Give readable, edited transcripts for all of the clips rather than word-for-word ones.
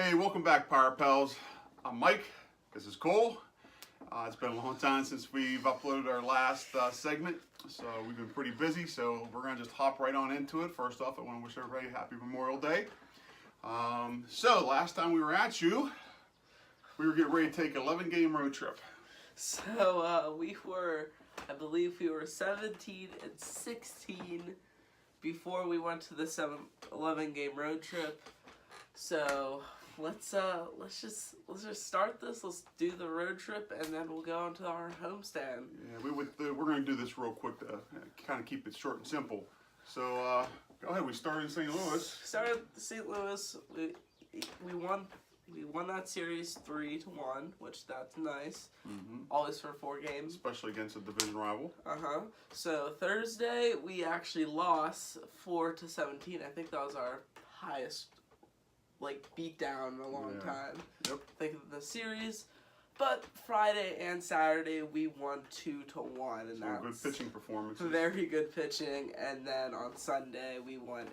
Hey, welcome back, Pirate Pals. I'm Mike. This is Cole. It's been a long time since we've uploaded our last segment, so we've been pretty busy, so we're going to just hop right on into it. First off, I want to wish everybody a happy Memorial Day. So, last time we were at you, we were getting ready to take an 11-game road trip. So, I believe we were 17 and 16 before we went to the 11-game road trip. So let's just start this. Let's do the road trip, and then we'll go into our homestand. Yeah, we're going to do this real quick to kind of keep it short and simple. So go ahead. We started in St. Louis. Started St. Louis. We won that series 3-1, which that's nice. Always for 4 games, Especially against a division rival. So Thursday we actually lost 4-17. I think that was our highest beat down in a long time. Yep. I think of the series. But Friday and Saturday we won 2-1, and So that's good pitching performances. very good pitching. And then on Sunday we won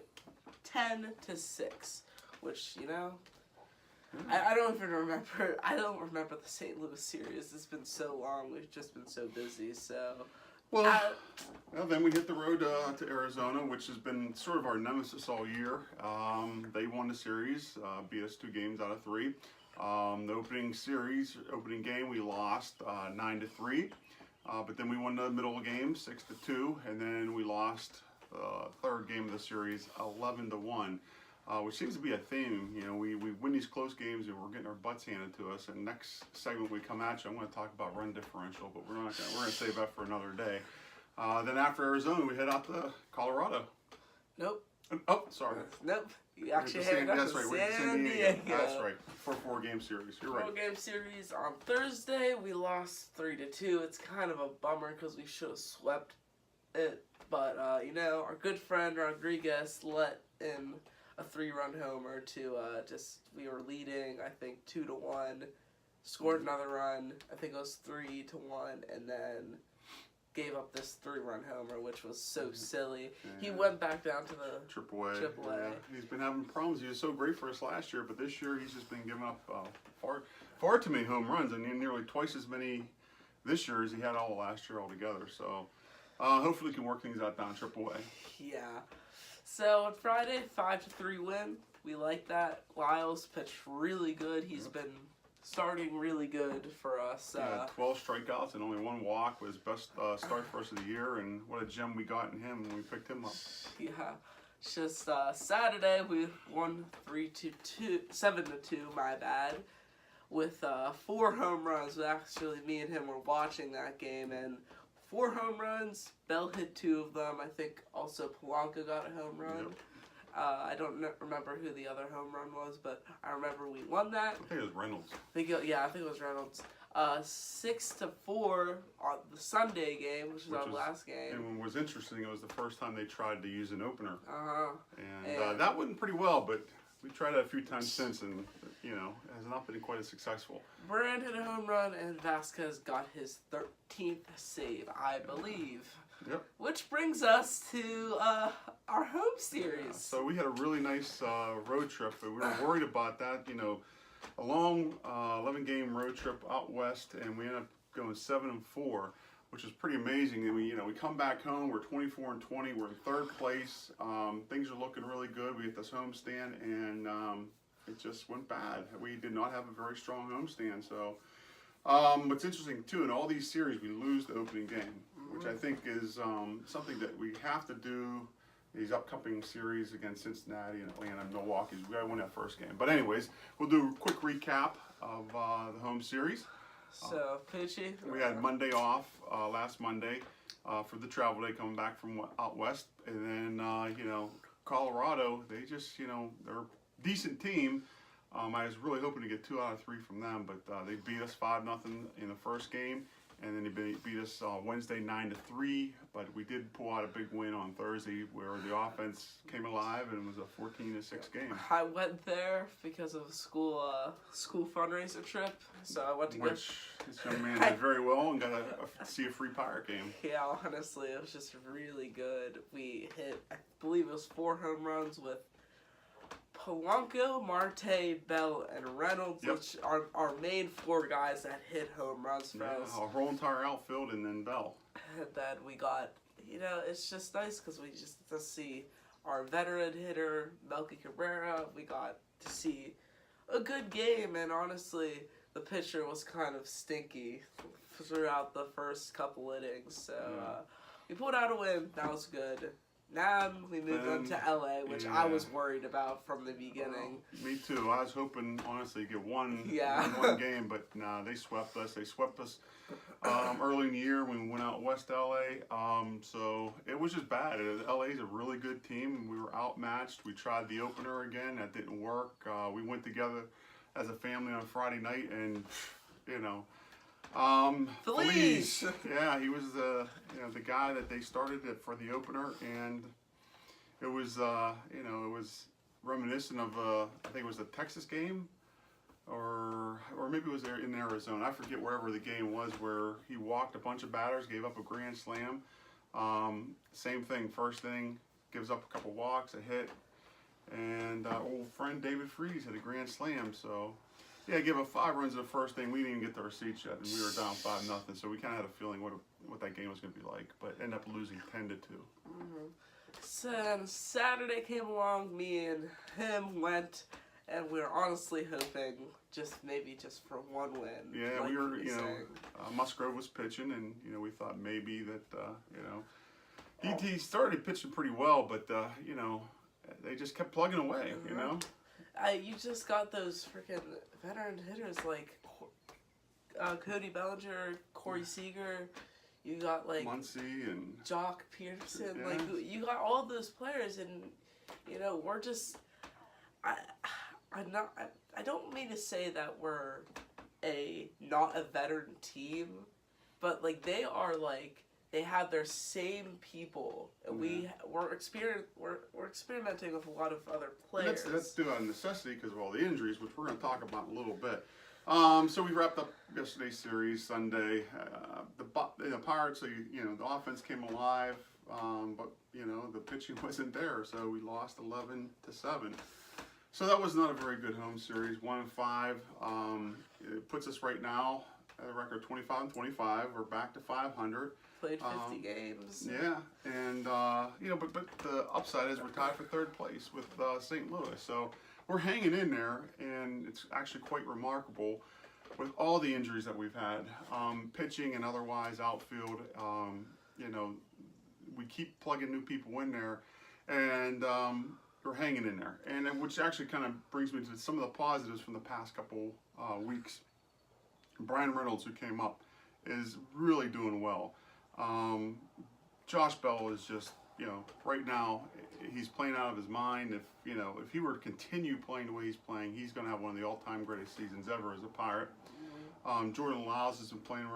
10-6, which I don't even remember. I don't remember the St. Louis series. It's been so long. We've just been so busy. So. Well, then we hit the road to Arizona, which has been sort of our nemesis all year. They won the series, beat us 2 games out of 3. The opening game, we lost 9-3, but then we won the middle game 6-2, and then we lost the third game of the series 11-1. Which seems to be a theme. We win these close games and we're getting our butts handed to us. And next segment we come at you, I'm going to talk about run differential, but we're going to save that for another day. Then after Arizona, we head out to Colorado. Nope. Oh, sorry. Nope. You actually headed out to San Diego. That's right. For a 4-game series. You're right. 4-game series on Thursday. We lost 3-2. It's kind of a bummer because we should have swept it. But our good friend Rodriguez let in a 3-run homer to we were leading, I think 2-1, scored another run, I think it was 3-1, and then gave up this 3-run homer, which was so silly. He went back down to the AAA. Yeah. He's been having problems. He was so great for us last year, but this year he's just been giving up far too many home runs, and nearly twice as many this year as he had all last year altogether. So hopefully he can work things out down AAA. Yeah. So on Friday, 5-3 win. We like that. Lyles pitched really good. He's been starting really good for us. 12 strikeouts and only 1 walk was best start for us of the year, and what a gem we got in him when we picked him up. Yeah. It's just Saturday we won 7-2, my bad, with 4 home runs. Actually, me and him were watching that game, and 4 home runs. Bell hit 2 of them. I think also Polanco got a home run. Yep. I don't remember who the other home run was, but I remember we won that. I think it was Reynolds. I think it was Reynolds. 6-4 on the Sunday game, which was our last game. And what was interesting, it was the first time they tried to use an opener. And that went pretty well, but we tried it a few times since, and it has not been quite as successful. Brand hit a home run, and Vasquez got his 13th save, I believe. Yep. Which brings us to our home series. Yeah, so we had a really nice road trip, but we were worried about that. A long 11-game road trip out west, and we ended up going 7-4, which is pretty amazing. And we come back home. We're 24-20. We're in 3rd place. Things are looking really good. We hit this homestand, and it just went bad. We did not have a very strong homestand. So, what's interesting too, in all these series, we lose the opening game, which I think is something that we have to do. These upcoming series against Cincinnati and Atlanta and Milwaukee, we gotta win that first game. But anyways, we'll do a quick recap of the home series. So, Poochie? We had Monday off, last Monday, for the travel day coming back from out west. And then, Colorado, they just, they're a decent team. I was really hoping to get 2 out of 3 from them, but they beat us 5-0 in the first game. And then they beat us Wednesday 9-3, but we did pull out a big win on Thursday where the offense came alive and it was a 14-6 game. I went there because of a school fundraiser trip, so I went to Which this young man did very well and got to see a free Pirate game. Yeah, honestly, it was just really good. We hit, I believe it was 4 home runs with Polanco, Marte, Bell, and Reynolds, Yep. which are our main 4 guys that hit home runs for us. Our whole entire outfield, and then Bell. And then we got, it's just nice because we just get to see our veteran hitter, Melky Cabrera. We got to see a good game, and honestly, the pitcher was kind of stinky throughout the first couple innings. So we pulled out a win. That was good. Now we moved on to LA, which I was worried about from the beginning. Me too. I was hoping, honestly, to get one game, but nah, they swept us. They swept us early in the year when we went out west to LA. So it was just bad. LA's a really good team. We were outmatched. We tried the opener again. That didn't work. We went together as a family on Friday night, and Feliz. Yeah, he was the guy that they started for the opener, and it was it was reminiscent of I think it was the Texas game, or maybe it was there in Arizona. I forget wherever the game was where he walked a bunch of batters, gave up a grand slam. Same thing, first inning, gives up a couple walks, a hit, and old friend David Freese had a grand slam. So. Yeah, give up 5 runs in the first inning. We didn't even get to our seats yet, and we were down 5-0. So we kind of had a feeling what that game was going to be like, but ended up losing 10-2. So then Saturday came along. Me and him went, and we were honestly hoping maybe just for one win. Yeah, like we were. saying. Musgrove was pitching, and we thought maybe that he started pitching pretty well, but they just kept plugging away. You just got those freaking veteran hitters like Cody Bellinger, Corey Seager. You got like Muncy and Jock Peterson. Yeah. Like you got all those players, and we're just. I don't mean to say that we're not a veteran team, but like they are like. They have their same people, and we're experimenting with a lot of other players. That's due on necessity because of all the injuries, which we're going to talk about in a little bit. So we wrapped up yesterday's series Sunday. The Pirates, the offense came alive, but the pitching wasn't there, so we lost 11-7. So that was not a very good home series. 1-5. It puts us right now at a record 25-25. We're back to 500. Played 50 games. Yeah, and but the upside is we're tied for 3rd place with St. Louis, so we're hanging in there, and it's actually quite remarkable with all the injuries that we've had, pitching and otherwise outfield. We keep plugging new people in there, and we're hanging in there, and which actually kind of brings me to some of the positives from the past couple weeks. Brian Reynolds, who came up, is really doing well. Josh Bell is just, right now he's playing out of his mind. If he were to continue playing the way he's playing, he's going to have one of the all-time greatest seasons ever as a Pirate. Jordan Lyles has been playing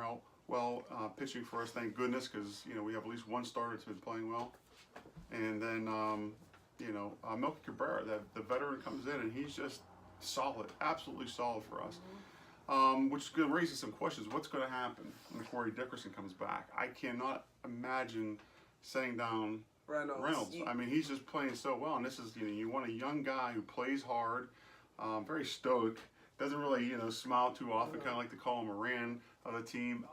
well, pitching for us, thank goodness, because we have at least one starter that's been playing well. And then Melky Cabrera, the veteran, comes in and he's just solid, absolutely solid for us. Which is going to raise some questions. What's going to happen when Corey Dickerson comes back? I cannot imagine setting down Reynolds. I mean, he's just playing so well, and this is you want a young guy who plays hard, very stoic, doesn't really smile too often, kind of like to call him Moran of the team.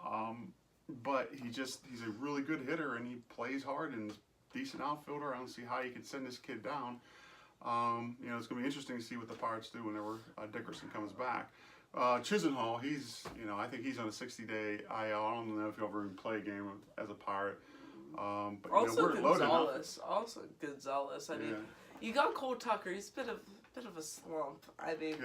But he's a really good hitter, and he plays hard and is a decent outfielder. I don't see how you could send this kid down. It's going to be interesting to see what the Pirates do whenever Dickerson comes back. Chisenhall, I think he's on a 60-day IL. I don't know if he'll ever even play a game as a Pirate. But also we're loaded up. Gonzalez. I mean, you got Cole Tucker. He's been a bit of a slump. I mean,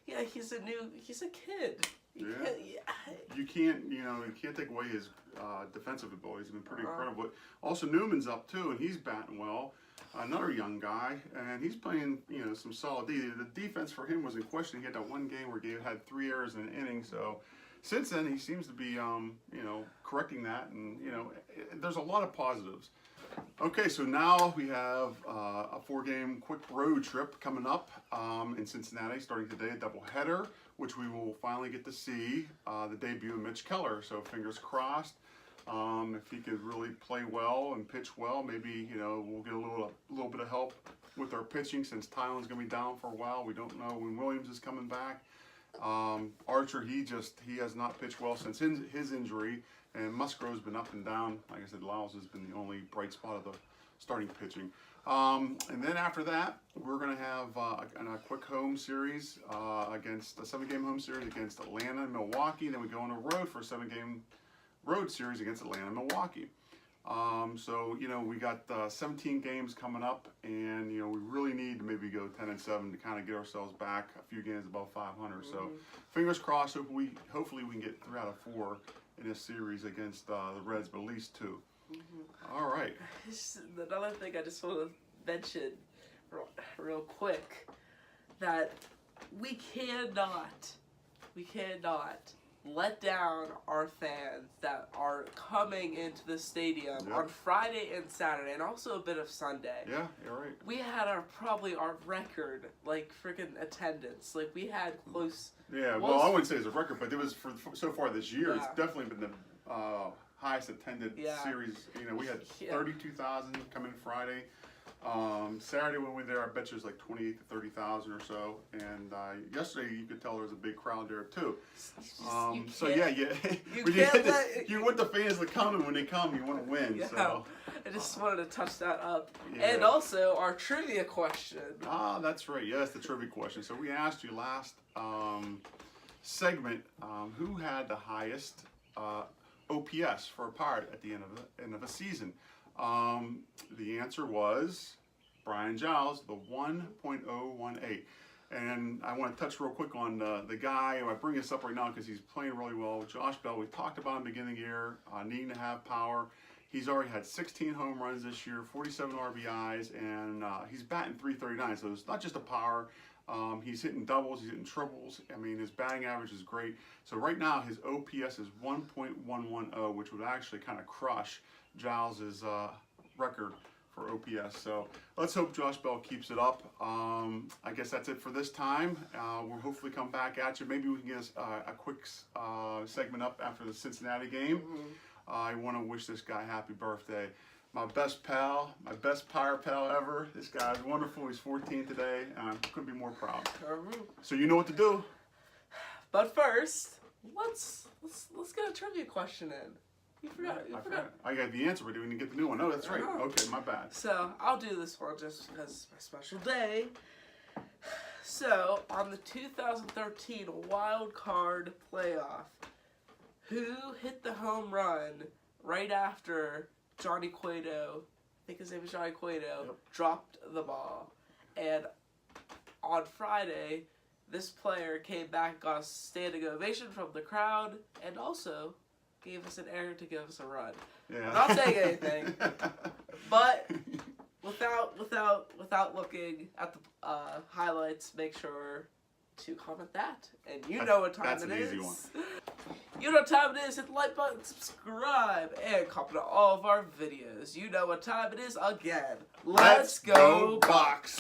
he's a kid. You can't take away his defensive abilities. He's been pretty incredible. Also, Newman's up too, and he's batting well. Another young guy, and he's playing, some solid D. The defense for him was in question. He had that one game where he had 3 errors in an inning. So since then, he seems to be, correcting that, and there's a lot of positives. Okay, so now we have a 4-game quick road trip coming up in Cincinnati, starting today, a doubleheader, which we will finally get to see the debut of Mitch Keller. So fingers crossed. If he could really play well and pitch well, maybe we'll get a little bit of help with our pitching since Tylen's going to be down for a while. We don't know when Williams is coming back. Archer, he has not pitched well since his injury, and Musgrove's been up and down. Like I said, Lyles has been the only bright spot of the starting pitching. And then after that, we're going to have a quick home series against a 7-game home series against Atlanta and Milwaukee. Then we go on the road for a 7-game road series against Atlanta and Milwaukee. So, you know, we got 17 games coming up, and, you know, we really need to maybe go 10-7 to kind of get ourselves back a few games above 500. So, fingers crossed, hopefully we can get 3 out of 4 in this series against the Reds, but at least 2. All right. Another thing I just want to mention real quick, that we cannot let down our fans that are coming into the stadium on Friday and Saturday, and also a bit of Sunday. Yeah, you're right. We had probably our record, like, freaking attendance. Like, we had close. Yeah, well, I wouldn't say it's a record, but it was for so far this year. It's definitely been the highest attended series. You know, we had 32,000 come in Friday. Saturday when we were there, I bet you it was like 28 to 30,000 or so. And yesterday, you could tell there was a big crowd there too. So yeah, you want the fans to come, and when they come, you want to win. Yeah, so I just wanted to touch that up. Yeah. And also our trivia question. That's right. Yes, the trivia question. So we asked you last segment who had the highest OPS for a Pirate at the end of a season. The answer was Brian Giles, the 1.018. And I want to touch real quick on the guy. I bring this up right now because he's playing really well. Josh Bell, we talked about him at the beginning of the year, needing to have power. He's already had 16 home runs this year, 47 RBIs, and he's batting .339. So it's not just a power. He's hitting doubles, he's hitting triples. I mean, his batting average is great. So right now, his OPS is 1.110, which would actually kind of crush Giles' record for OPS. So let's hope Josh Bell keeps it up. I guess that's it for this time. We'll hopefully come back at you. Maybe we can get a quick segment up after the Cincinnati game. I want to wish this guy happy birthday. My best pal, my best Pirate pal ever. This guy's wonderful. He's 14 today, and I couldn't be more proud. So you know what to do. But first, let's get a trivia question in. You forgot. I got the answer, but we didn't get the new one. Oh, that's right. Okay, my bad. So I'll do this one just because it's my special day. So on the 2013 Wild Card Playoff, who hit the home run right after Johnny Cueto, I think his name is Johnny Cueto, dropped the ball? And on Friday, this player came back, got a standing ovation from the crowd, and also gave us an error to give us a run. Yeah. I'm not saying anything, but without looking at the highlights, make sure to comment that. And you know what time it is. That's an easy one. You know what time it is. Hit the like button, subscribe, and comment on all of our videos. You know what time it is again. Let's go Bucks!